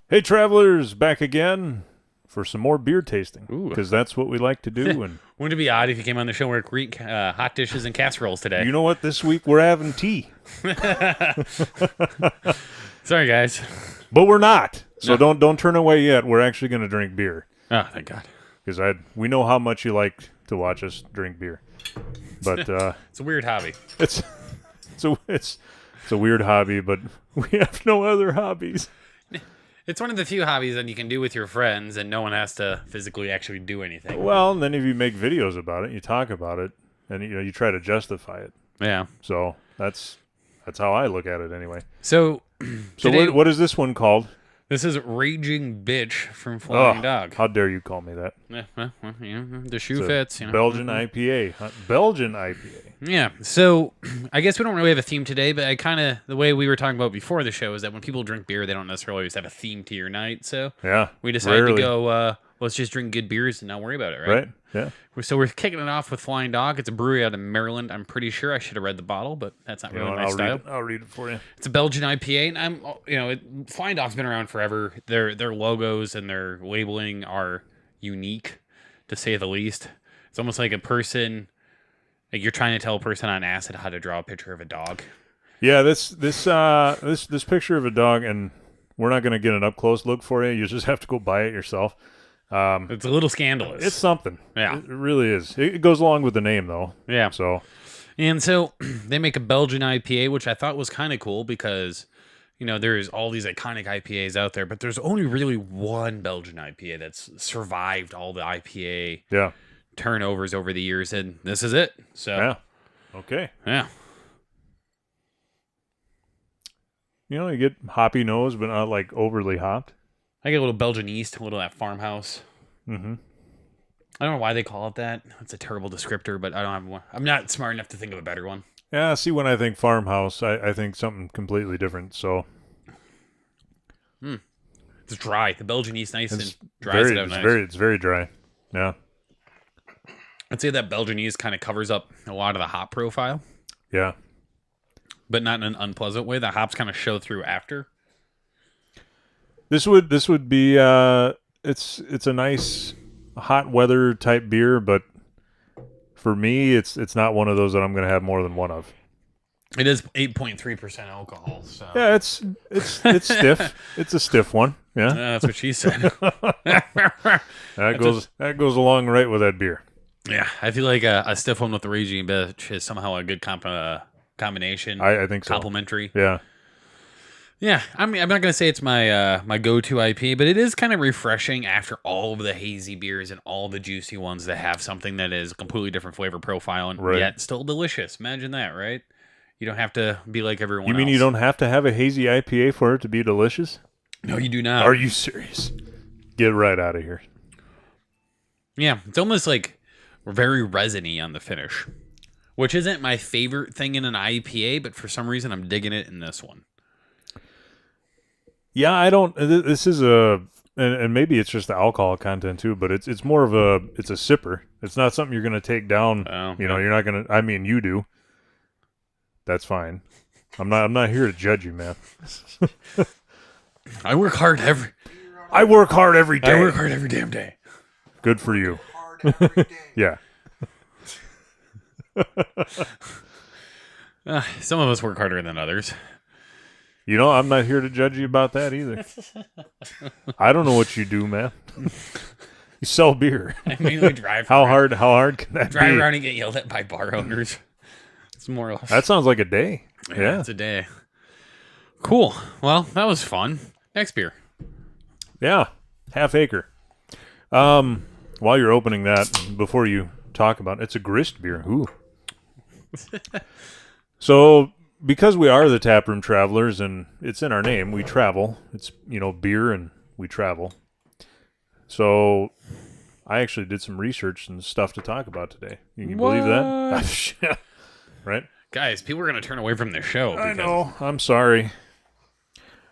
Hey, travelers, back again for some more beer tasting Ooh. because that's what we like to do. And Wouldn't it be odd if you came on the show and we're eating hot dishes and casseroles today? you know what? This week we're having tea, Sorry, guys. but we're not. So No. don't turn away yet. We're actually going to drink beer Oh, thank God. because we know how much you like to watch us drink beer. But It's a weird hobby. it's a weird hobby, but we have no other hobbies. It's one of the few hobbies that you can do with your friends and no one has to physically actually do anything. Well, and then if you make videos about it, you talk about it, and you try to justify it. Yeah. So that's how I look at it anyway. So, So today, what is this one called? this is Raging Bitch from Flying Dog. How dare you call me that? Yeah, well, the shoe It's a fits. You know. Belgian IPA. Belgian IPA. Yeah. So I guess we don't really have a theme today, but the way we were talking about before the show is that when people drink beer, they don't necessarily always have a theme to your night. So Yeah. we decided rarely. to go, let's just drink good beers and not worry about it, right? Right? Yeah. So we're kicking it off with Flying Dog. It's a brewery out of Maryland. I'm pretty sure I should have read the bottle, but that's not really my style. I'll read it for you. It's a Belgian IPA, and Flying Dog's been around forever. Their logos and their labeling are unique, to say the least. It's almost like a person, like you're trying to tell a person on acid how to draw a picture of a dog. Yeah, this picture of a dog, and we're not going to get an up close look for you. You just have to go buy it yourself. It's a little scandalous. It's something. Yeah. It really is. It goes along with the name, though. Yeah. So And so they make a Belgian IPA, which I thought was kind of cool because, there's all these iconic IPAs out there, but there's only really one Belgian IPA that's survived all the IPA yeah. turnovers over the years, and this is it. So, Yeah. Okay. yeah. You get hoppy nose, but not like overly hopped. I get a little Belgian yeast, a little of that farmhouse. Mm-hmm. I don't know why they call it that. It's a terrible descriptor, but I don't have one. I'm not smart enough to think of a better one. Yeah, see, when I think farmhouse, I think something completely different. So It's dry. The Belgian yeast nice and dries it out nice. It's very dry. Yeah. I'd say that Belgian yeast kind of covers up a lot of the hop profile, Yeah. but not in an unpleasant way. The hops kind of show through after. This would be it's a nice hot weather type beer, but for me it's not one of those that I'm going to have more than one of. It is 8.3% alcohol, so Yeah, it's stiff. It's a stiff one. Yeah. that's what she said. That goes along right with that beer. Yeah, I feel like a stiff one with the Raging Bitch is somehow a good combination. I think so. Complimentary. Yeah. Yeah, I'm not gonna say it's my my go-to IPA, but it is kind of refreshing after all of the hazy beers and all the juicy ones that have something that is a completely different flavor profile and Right. yet still delicious. Imagine that, right? You don't have to be like everyone You mean else. you don't have to have a hazy IPA for it to be delicious? No, you do not. Are you serious? Get right out of here. Yeah, it's almost like very resiny on the finish, which isn't my favorite thing in an IPA, but for some reason I'm digging it in this one. Yeah, I don't. This is and maybe it's just the alcohol content too, but it's more of it's a sipper. It's not something you're gonna take down. Oh, You're not gonna. I mean, you do. That's fine. I'm not here to judge you, man. I work hard every day. I work hard every damn day. Good for you. Hard every day. Yeah. Some of us work harder than others. I'm not here to judge you about that either. I don't know what you do, man. You sell beer. I mainly drive. How around, hard can that drive be? around and get yelled at by bar owners. It's more or less. That sounds like a day. Yeah. It's a day. Cool. Well, that was fun. Next beer. Yeah. Half Acre. While you're opening that, before you talk about it, it's a grist beer. Ooh. So, because we are the Taproom Travelers, and it's in our name, we travel. It's, beer and we travel. So, I actually did some research and stuff to talk about today. You can believe that? Right? Guys, people are going to turn away from this show. I know. I'm sorry.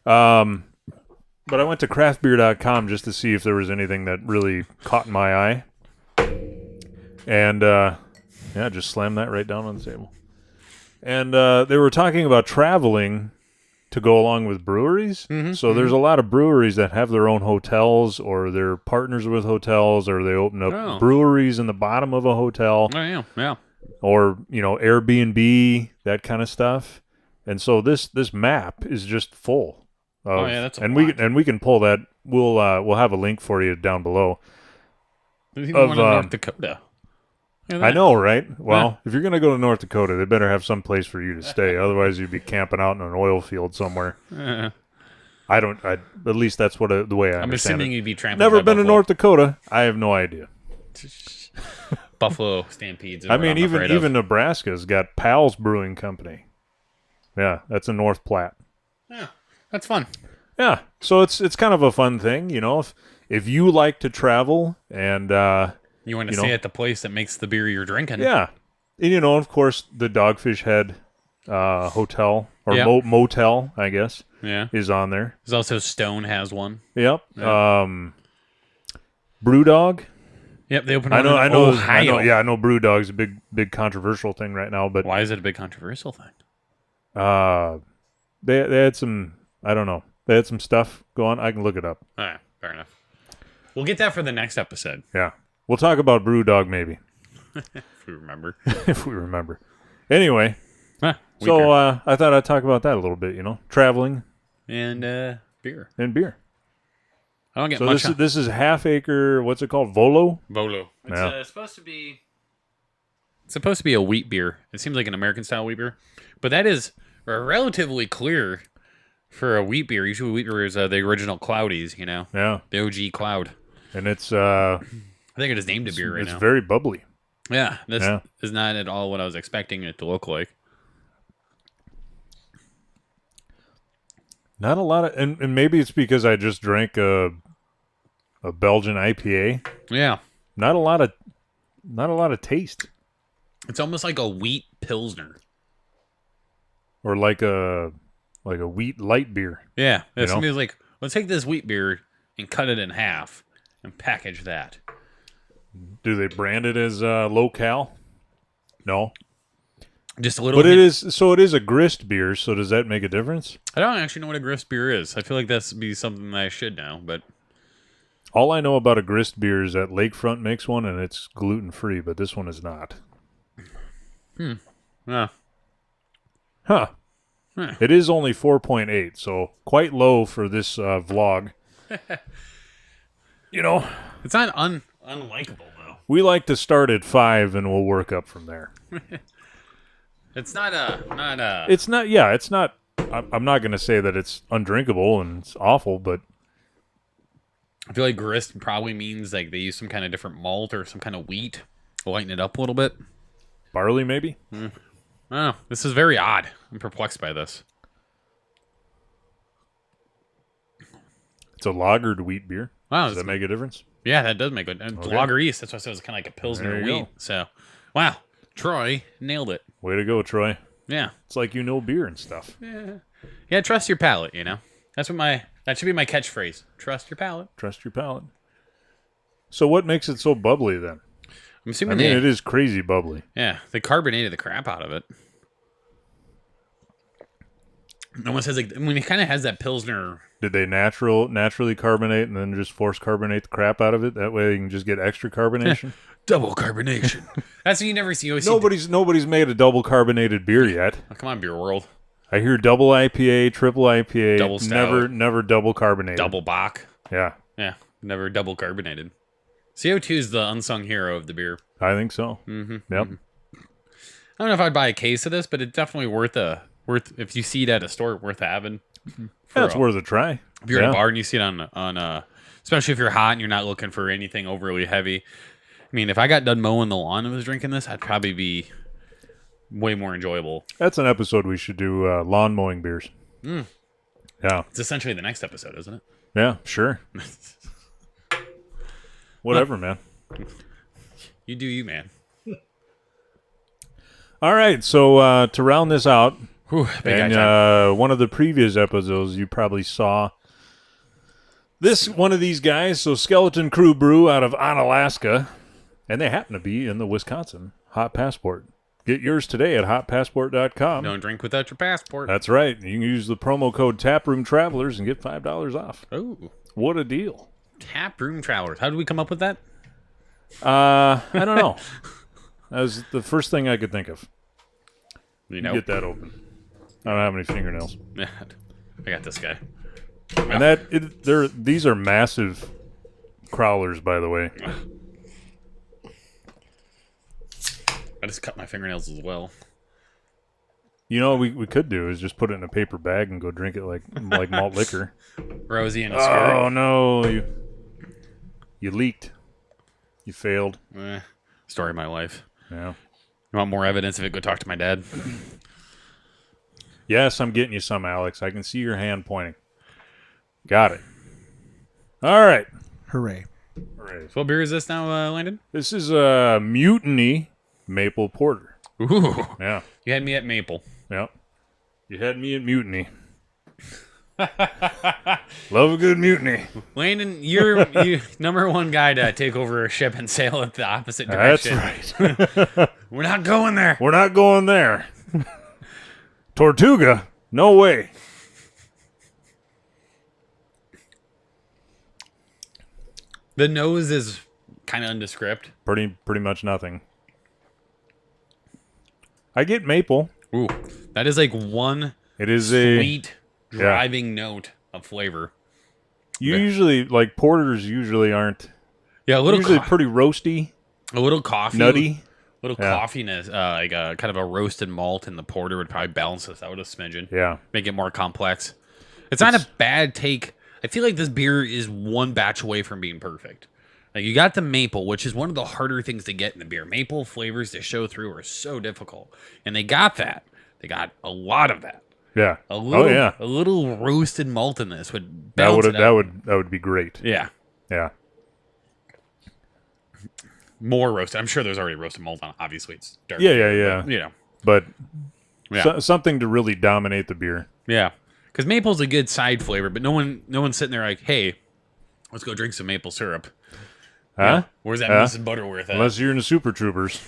But I went to craftbeer.com just to see if there was anything that really caught my eye. And, just slammed that right down on the table. And they were talking about traveling to go along with breweries. So there's a lot of breweries that have their own hotels, or they're partners with hotels, or they open up breweries in the bottom of a hotel. Oh, yeah. Or, Airbnb, that kind of stuff. And so this map is just full. That's a and lot. we can pull that. We'll have a link for you down below. There's even one in North Dakota. I know, right? Well, if you're going to go to North Dakota, they better have some place for you to stay. Otherwise, you'd be camping out in an oil field somewhere. At least that's the way I understand assuming it. you'd be trampling. Never been to North Dakota. I have no idea. Buffalo stampedes. I mean, even Nebraska's got Pal's Brewing Company. Yeah, that's in North Platte. Yeah, that's fun. Yeah, so it's kind of a fun thing, if you like to travel and you want to stay at the place that makes the beer you're drinking. Yeah, and of course, the Dogfish Head hotel or motel, I guess, is on there. There's also Stone has one. Yep. Brewdog. Yep, they opened one in Ohio. I know Brewdog's a big controversial thing right now, but why is it a big controversial thing? They had some, I don't know. They had some stuff going on. I can look it up. All right, fair enough. We'll get that for the next episode. Yeah. We'll talk about Brewdog maybe. If we remember. If we remember. Anyway. I thought I'd talk about that a little bit, traveling. And beer. And beer. I don't get much. So this is Half Acre, what's it called? Volo? It's supposed to be... It's supposed to be a wheat beer. It seems like an American-style wheat beer. But that is relatively clear for a wheat beer. Usually wheat beer is the original Cloudies, Yeah. The OG Cloud. And it's... I think I just named a beer right now. It's very bubbly. Yeah. This is not at all what I was expecting it to look like. Not a lot of... And maybe it's because I just drank a Belgian IPA. Yeah. Not a lot of taste. It's almost like a wheat pilsner. Or like a wheat light beer. Yeah. Somebody's like, let's take this wheat beer and cut it in half and package that. Do they brand it as low-cal? No. Just a little But it is a grist beer, so does that make a difference? I don't actually know what a grist beer is. I feel like that's be something that I should know, but... All I know about a grist beer is that Lakefront makes one, and it's gluten-free, but this one is not. Yeah. Huh. It is only 4.8, so quite low for this vlog. It's not unlikable, though. We like to start at 5, and we'll work up from there. It's not It's not, yeah, it's not, I'm not going to say that it's undrinkable and it's awful, but... I feel like grist probably means like they use some kind of different malt or some kind of wheat to lighten it up a little bit. Barley, maybe? I don't know. This is very odd. I'm perplexed by this. It's a lagered wheat beer. Wow. Does that make a difference? Yeah, that does make a difference. Okay. Lager East, that's why I said it was kind of like a Pilsner wheat. Go. So, wow. Troy nailed it. Way to go, Troy. Yeah. It's like you know beer and stuff. Yeah, trust your palate, That should be my catchphrase. Trust your palate. Trust your palate. So what makes it so bubbly then? I'm assuming it is crazy bubbly. Yeah, they carbonated the crap out of it. It almost has it kind of has that Pilsner. Did they naturally carbonate and then just force carbonate the crap out of it? That way you can just get extra carbonation? Double carbonation. That's what you never see. You always Nobody's made a double carbonated beer yet. Oh, come on, Beer World. I hear double IPA, triple IPA, double stout, never double carbonated. Double Bach. Yeah. Yeah, never double carbonated. CO2 is the unsung hero of the beer. I think so. Mm-hmm. Yep. Mm-hmm. I don't know if I'd buy a case of this, but it's definitely worth if you see it at a store, worth having. That's worth a try. If you're at a bar and you see it on especially if you're hot and you're not looking for anything overly heavy. I mean, if I got done mowing the lawn and was drinking this, I'd probably be way more enjoyable. That's an episode we should do, lawn mowing beers. Mm. Yeah. It's essentially the next episode, isn't it? Yeah, sure. Whatever, man. You do you, man. All right, so to round this out, and one of the previous episodes you probably saw one of these guys, so Skeleton Crew Brew out of Onalaska, and they happen to be in the Wisconsin Hot Passport Get yours today at hotpassport.com. Don't drink without your passport. That's right. You can use the promo code Taproom Travelers and get $5 off. Oh, What a deal. Taproom Travelers. How did we come up with that? I don't know. That was the first thing I could think of. You know, Get that open. I don't have any fingernails. I got this guy. And these are massive crawlers, by the way. I just cut my fingernails as well. You know what we could do is just put it in a paper bag and go drink it like malt liquor. Rosie and a skirt. Oh no, you leaked. You failed. Story of my life. Yeah. You want more evidence of it? Go talk to my dad. Yes, I'm getting you some, Alex. I can see your hand pointing. Got it. All right. Hooray. So what beer is this now, Landon? This is a Mutiny Maple Porter. Ooh. Yeah. You had me at maple. Yeah. You had me at Mutiny. Love a good mutiny. Landon, you're number one guy to take over a ship and sail at the opposite direction. That's right. We're not going there. We're not going there. Tortuga? No way. The nose is kind of nondescript. Pretty much nothing. I get maple. Ooh, that is like one It is sweet driving note of flavor. You usually like porters usually aren't. Yeah, a little usually pretty roasty, a little coffee, nutty. little coffiness, like a kind of a roasted malt in the porter would probably balance this out a smidgen. Yeah. Make it more complex. It's not a bad take. I feel like this beer is one batch away from being perfect. Like you got the maple, which is one of the harder things to get in the beer. Maple flavors to show through are so difficult, and they got that. They got a lot of that. Yeah. A little, oh yeah. A little roasted malt in this would balance it out. That would be great. Yeah. Yeah. More roasted. I'm sure there's already roasted malt on it. Obviously, it's dark. Yeah. You know. But Yeah. something to really dominate the beer. Yeah. Because maple's a good side flavor, but no one's sitting there like, hey, let's go drink some maple syrup. Huh? Yeah. Where's that Mrs. Butterworth at? Unless you're in the Super Troopers.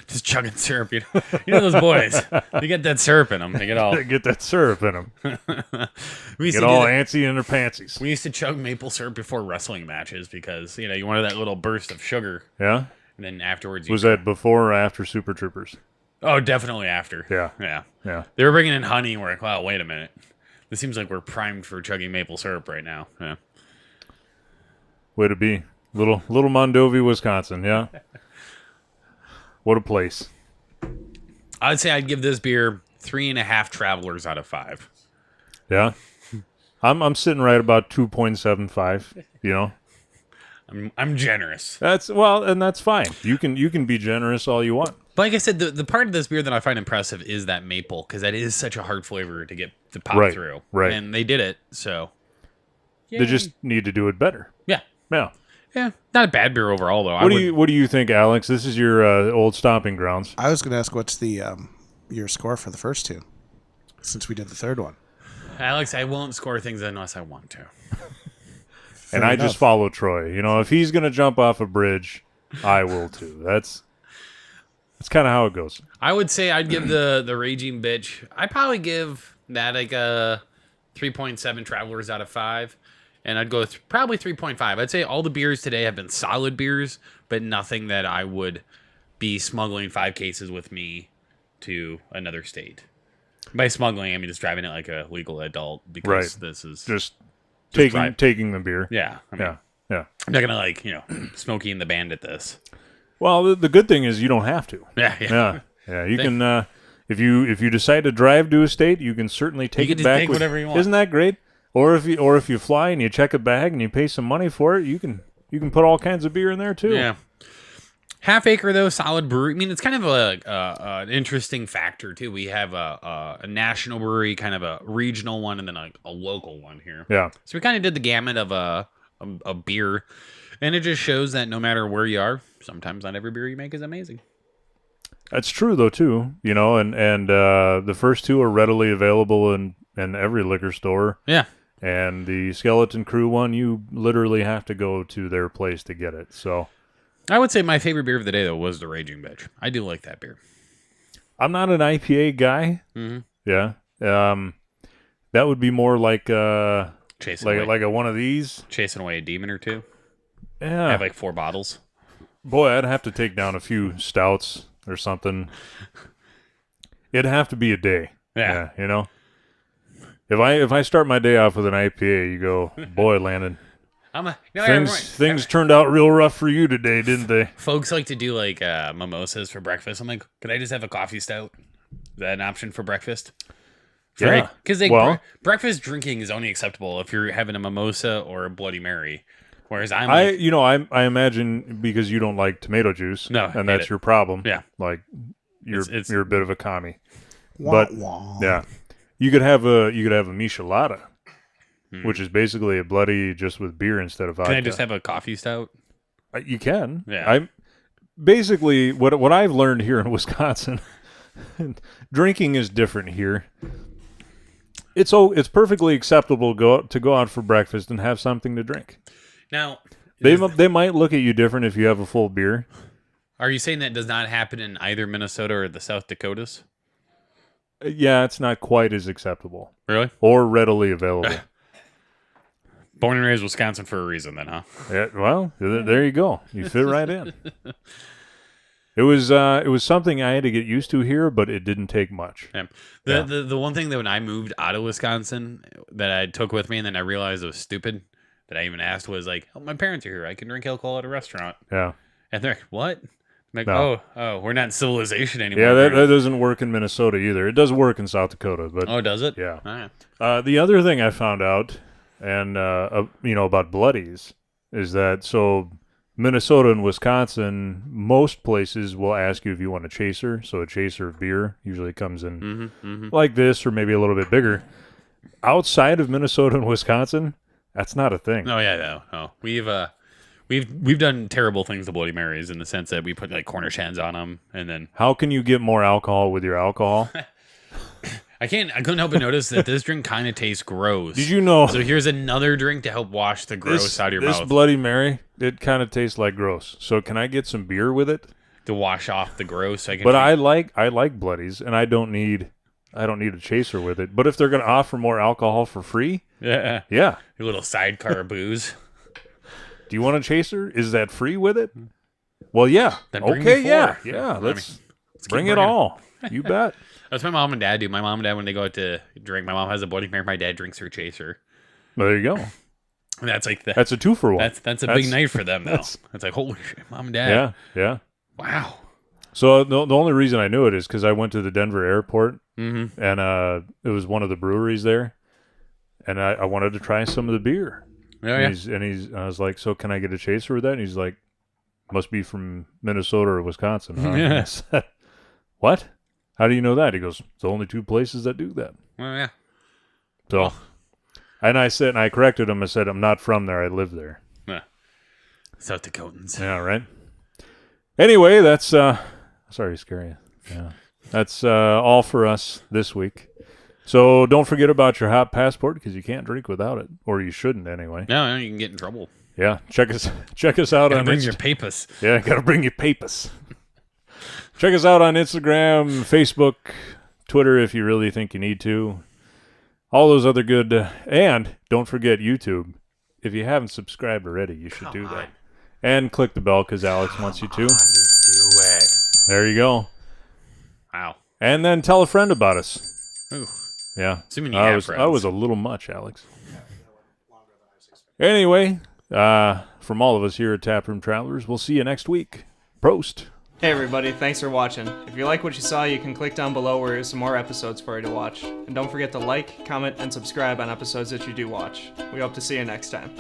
Just chugging syrup. You know those boys. They get that syrup in them. They get all Get that syrup in them. we used Get to all do that. antsy in their pantsies. We used to chug maple syrup before wrestling matches because you wanted that little burst of sugar, Yeah? and then afterwards Was that before or after Super Troopers? Oh, definitely after. Yeah. Yeah. They were bringing in honey, and we're like, wow, wait a minute. This seems like we're primed for chugging maple syrup right now. Yeah. Way to be. Little Mondovi, Wisconsin, yeah? What a place. I'd say I'd give this beer 3.5 travelers out of 5. Yeah? I'm sitting right about 2.75, you know? I'm generous. That's fine. You can be generous all you want. But like I said, the part of this beer that I find impressive is that maple, because that is such a hard flavor to get to pop through. Right. And they did it, so. They Yay. just need to do it better. Yeah. Yeah. Yeah. Not a bad beer overall, though. What do you think, Alex? This is your old stomping grounds. I was going to ask what's the your score for the first two, since we did the third one. Alex, I won't score things unless I want to. And I just follow Troy. You know, if he's going to jump off a bridge, I will too. That's kind of how it goes. I would say I'd give the Raging Bitch, I'd probably give that like a 3.7 travelers out of 5. And I'd go probably 3.5. I'd say all the beers today have been solid beers, but nothing that I would be smuggling 5 cases with me to another state. By smuggling, I mean just driving it like a legal adult, because this is just taking the beer. yeah. I mean, Yeah. I'm not gonna Smokey and the Bandit this. Well, the good thing is you don't have to. Yeah. Yeah. You can if you decide to drive to a state, you can certainly take You it can back. take whatever you want. Isn't that great? Or if you fly and you check a bag and you pay some money for it, you can put all kinds of beer in there too. Yeah. Half Acre, though, solid brewery. I mean, it's kind of an interesting factor, too. We have a national brewery, kind of a regional one, and then a local one here. Yeah. So we kind of did the gamut of a beer. And it just shows that no matter where you are, sometimes not every beer you make is amazing. That's true, though, too. You know, and the first two are readily available in every liquor store. Yeah. And the Skeleton Crew one, you literally have to go to their place to get it. So I would say my favorite beer of the day, though, was the Raging Bitch. I do like that beer. I'm not an IPA guy. Mm-hmm. Yeah. That would be more like Chasing away. a one of these. Chasing away a demon or two. Yeah. I have like 4 bottles. Boy, I'd have to take down a few stouts or something. It'd have to be a day. Yeah. You know. If I start my day off with an IPA, you go, boy, Landon. Things turned out real rough for you today, didn't they? Folks like to do like mimosas for breakfast. I'm like, could I just have a coffee stout? Is that an option for breakfast? Yeah. Because breakfast drinking is only acceptable if you're having a mimosa or a Bloody Mary. Whereas I imagine because you don't like tomato juice, and that's your problem. Yeah, like you're a bit of a commie. Wah, But wah. yeah, you could have a michelada, which is basically a bloody just with beer instead of vodka. Can I just have a coffee stout? You can. Yeah. I'm basically what I've learned here in Wisconsin. Drinking is different here. It's perfectly acceptable to go out for breakfast and have something to drink. Now, they might look at you different if you have a full beer. Are you saying that does not happen in either Minnesota or the South Dakotas? Yeah, it's not quite as acceptable. Really? Or readily available. Born and raised Wisconsin for a reason, then, huh? Yeah. Well, there you go. You fit right in. It was something I had to get used to here, but it didn't take much. Yeah. The one thing that when I moved out of Wisconsin that I took with me and then I realized it was stupid that I even asked was like, oh, my parents are here. I can drink alcohol at a restaurant. Yeah. And they're like, what? I'm like, No. oh, we're not in civilization anymore. Yeah, that doesn't work in Minnesota either. It does work in South Dakota, but Oh, does it? yeah. All right. The other thing I found out, and about bloodies, is that so Minnesota and Wisconsin, most places will ask you if you want a chaser. So a chaser of beer usually comes in like this or maybe a little bit bigger. Outside of Minnesota and Wisconsin, that's not a thing. Oh yeah, no. We've done terrible things to Bloody Marys in the sense that we put like Cornish hens on them, and then How can you get more alcohol with your alcohol? I couldn't help but notice that this drink kind of tastes gross. Did you know? So here's another drink to help wash the gross out of your this mouth. Bloody Mary, it kind of tastes like gross. So can I get some beer with it? To wash off the gross. But I like bloodies, and I don't need a chaser with it. But if they're gonna offer more alcohol for free, yeah, yeah. your little sidecar of booze. Do you want a chaser? Is that free with it? Well, yeah. Then bring okay, me yeah, 4. yeah. Let's bring keep it bringing. all. You bet. That's what my mom and dad do. My mom and dad, when they go out to drink, my mom has a Bloody Mary. My dad drinks her chaser. There you go. And that's like That's a 2-for-1. That's a big night for them, though. It's like, holy shit, mom and dad. Yeah. Wow. So the only reason I knew it is because I went to the Denver airport, Mm-hmm. and it was one of the breweries there, and I wanted to try some of the beer. Oh, yeah. And I was like, so can I get a chaser with that? And he's like, must be from Minnesota or Wisconsin. Huh? And I said, what? How do you know that? He goes, it's the only 2 places that do that. Oh, yeah. So, and I corrected him. I said, I'm not from there. I live there. South Dakotans. Yeah, right. Anyway, that's sorry to scare you. Yeah, that's all for us this week. So don't forget about your hot passport because you can't drink without it, or you shouldn't anyway. No, you can get in trouble. Yeah, check us out on Bring your papers. Yeah, gotta bring your papers. Check us out on Instagram, Facebook, Twitter if you really think you need to. All those other good, and don't forget YouTube. If you haven't subscribed already, you should do that. And click the bell because Alex wants you to. Just do it. There you go. Wow. And then tell a friend about us. Ooh. Yeah. Assuming you have friends. I was a little much, Alex. Anyway, from all of us here at Taproom Travelers, we'll see you next week. Prost. Hey everybody, thanks for watching. If you like what you saw, you can click down below where there's some more episodes for you to watch. And don't forget to like, comment, and subscribe on episodes that you do watch. We hope to see you next time.